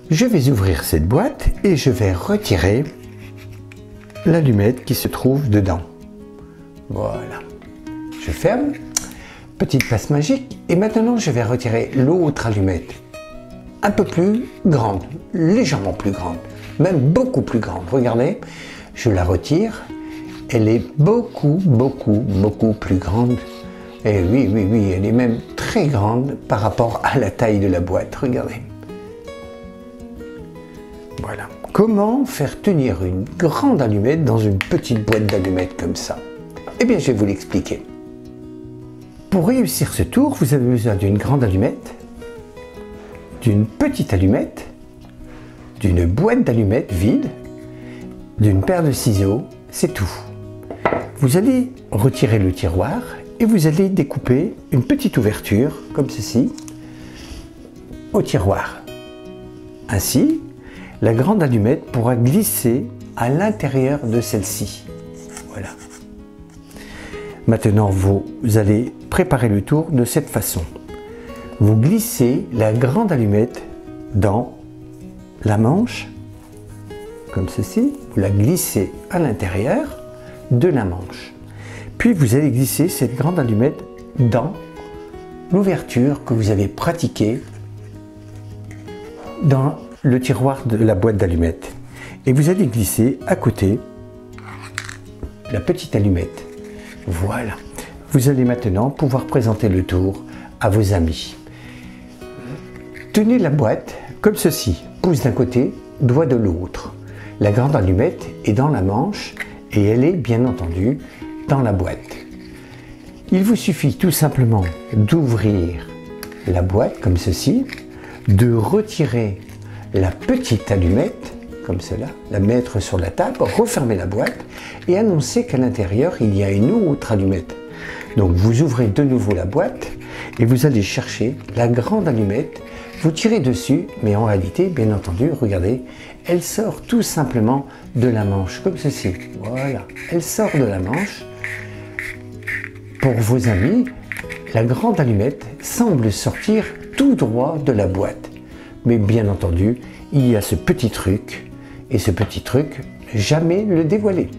Je vais ouvrir cette boîte et je vais retirer l'allumette qui se trouve dedans. Voilà. Je ferme. Petite passe magique. Et maintenant, je vais retirer l'autre allumette. Un peu plus grande, légèrement plus grande, même beaucoup plus grande. Regardez, je la retire. Elle est beaucoup plus grande. Et oui, elle est même très grande par rapport à la taille de la boîte. Regardez. Voilà. Comment faire tenir une grande allumette dans une petite boîte d'allumettes comme ça? Eh bien, je vais vous l'expliquer. Pour réussir ce tour, vous avez besoin d'une grande allumette, d'une petite allumette, d'une boîte d'allumettes vide, d'une paire de ciseaux, c'est tout. Vous allez retirer le tiroir et vous allez découper une petite ouverture, comme ceci, au tiroir. Ainsi, la grande allumette pourra glisser à l'intérieur de celle-ci. Voilà. Maintenant, vous allez préparer le tour de cette façon. Vous glissez la grande allumette dans la manche, comme ceci. Vous la glissez à l'intérieur de la manche. Puis vous allez glisser cette grande allumette dans l'ouverture que vous avez pratiquée dans le tiroir de la boîte d'allumettes. Et vous allez glisser à côté la petite allumette. Voilà. Vous allez maintenant pouvoir présenter le tour à vos amis. Tenez la boîte comme ceci, pouce d'un côté, doigt de l'autre. La grande allumette est dans la manche et elle est bien entendu dans la boîte. Il vous suffit tout simplement d'ouvrir la boîte comme ceci, de retirer la petite allumette comme cela, la mettre sur la table, refermer la boîte et annoncer qu'à l'intérieur il y a une autre allumette. Donc vous ouvrez de nouveau la boîte et vous allez chercher la grande allumette, vous tirez dessus, mais en réalité, bien entendu, regardez, elle sort tout simplement de la manche, comme ceci. Voilà, elle sort de la manche. Pour vos amis, la grande allumette semble sortir tout droit de la boîte. Mais bien entendu, il y a ce petit truc, et ce petit truc, jamais le dévoiler.